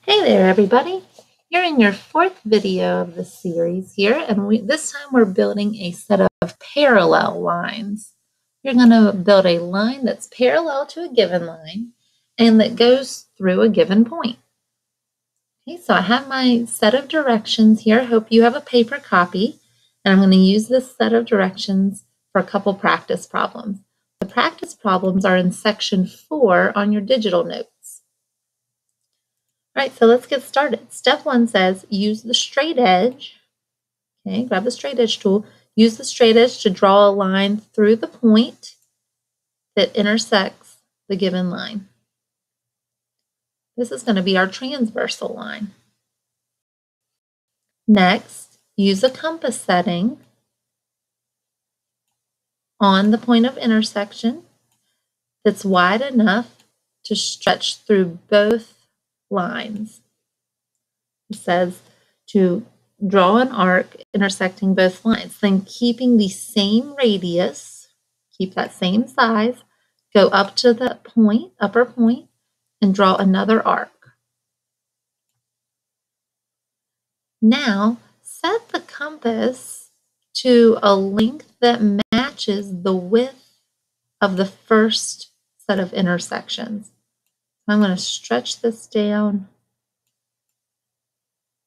Hey there, everybody. You're in your fourth video of the series here, and this time we're building a set of parallel lines. You're going to build a line that's parallel to a given line and that goes through a given point. Okay, so I have my set of directions here. I hope you have a paper copy, and I'm going to use this set of directions for a couple practice problems. The practice problems are in section 4 on your digital notes. All right, so let's get started. Step 1 says use the straight edge. Okay, grab the straight edge tool. Use the straight edge to draw a line through the point that intersects the given line. This is going to be our transversal line. Next, use a compass setting on the point of intersection that's wide enough to stretch through both lines. It says to draw an arc intersecting both lines, then keeping the same radius, keep that same size, go up to the point, upper point, and draw another arc. Now, set the compass to a length that matches the width of the first set of intersections. I'm going to stretch this down.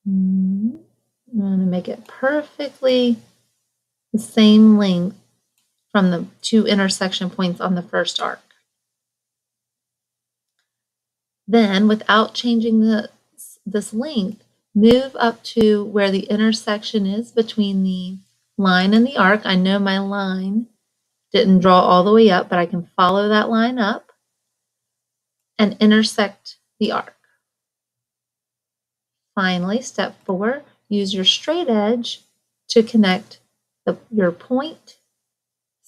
I'm going to make it perfectly the same length from the two intersection points on the first arc. Then, without changing this length, move up to where the intersection is between the line and the arc. I know my line didn't draw all the way up, but I can follow that line up and intersect the arc. Finally, step 4, use your straight edge to connect your point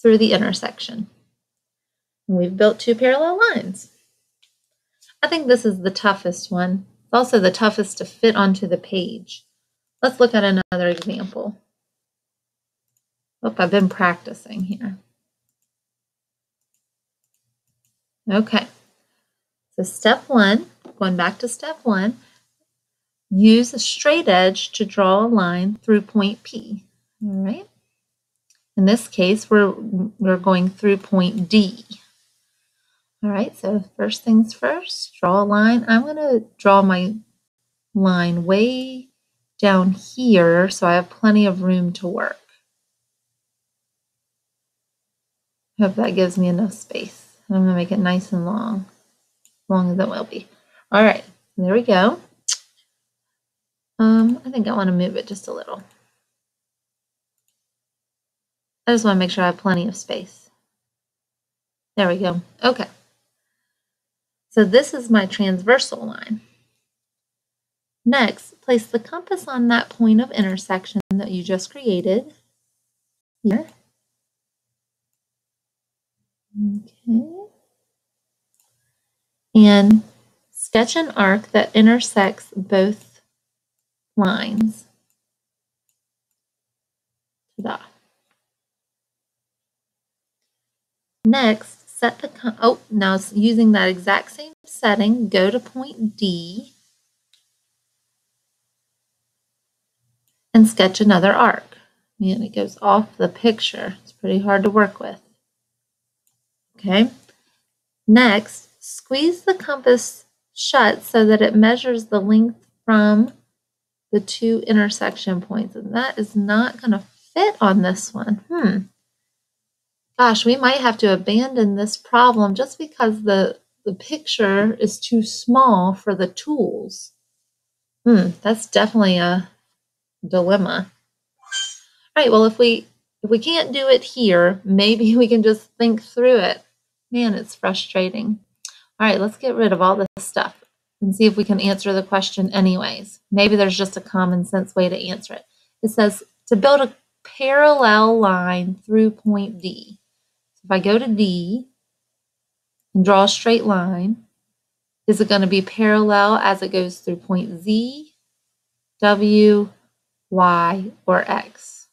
through the intersection. And we've built two parallel lines. I think this is the toughest one. It's also the toughest to fit onto the page. Let's look at another example. Oh, I've been practicing here. Okay, so step 1, going back to step 1, use a straight edge to draw a line through point P. All right. In this case, we're going through point D. All right, so first things first, draw a line. I'm going to draw my line way down here so I have plenty of room to work. Hope that gives me enough space. I'm going to make it nice and long as it will be. All right, there we go. I think I want to move it just a little. I just want to make sure I have plenty of space. There we go. Okay. So this is my transversal line. Next, place the compass on that point of intersection that you just created here. Okay. And sketch an arc that intersects both lines. Ta-da. Next, set the now using that exact same setting, go to point D and sketch another arc. Man, it goes off the picture. It's pretty hard to work with. Okay. Next, squeeze the compass shut so that it measures the length from the two intersection points. And that is not going to fit on this one. Gosh, we might have to abandon this problem just because the picture is too small for the tools. That's definitely a dilemma. All right, well, if we can't do it here, maybe we can just think through it. Man, it's frustrating. All right, let's get rid of all this stuff and see if we can answer the question anyways. Maybe there's just a common sense way to answer it. It says to build a parallel line through point D. If I go to D and draw a straight line, is it going to be parallel as it goes through point Z, W, Y, or X?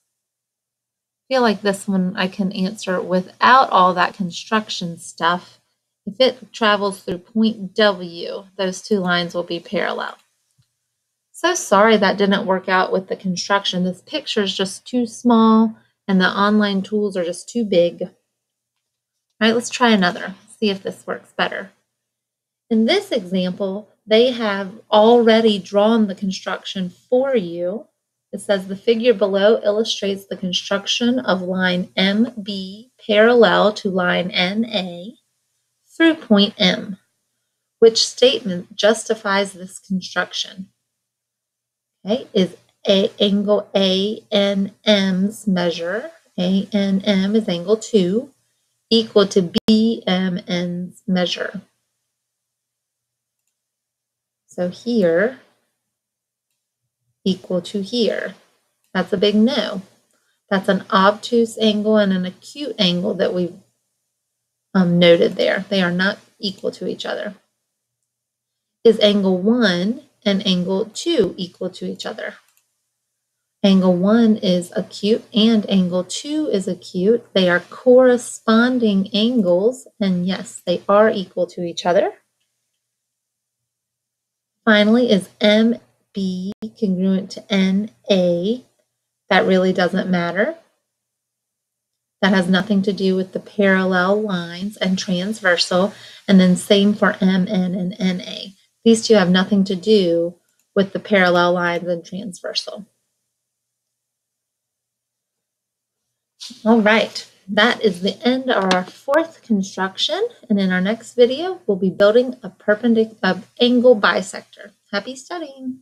I feel like this one I can answer without all that construction stuff. If it travels through point W, those two lines will be parallel. So sorry that didn't work out with the construction. This picture is just too small and the online tools are just too big. All right, let's try another, see if this works better. In this example, they have already drawn the construction for you. It says the figure below illustrates the construction of line MB parallel to line NA through point M. Which statement justifies this construction? Okay, is angle ANM's measure, ANM is angle 2, equal to BMN's measure? So here equal to here. That's a big no. That's an obtuse angle and an acute angle that we've noted there. They are not equal to each other. Is angle 1 and angle 2 equal to each other? Angle 1 is acute and angle 2 is acute. They are corresponding angles, and yes, they are equal to each other. Finally, is MB congruent to NA? That really doesn't matter. That has nothing to do with the parallel lines and transversal, and then same for MN and NA. These two have nothing to do with the parallel lines and transversal. All right, that is the end of our fourth construction, and in our next video, we'll be building a perpendicular angle bisector. Happy studying!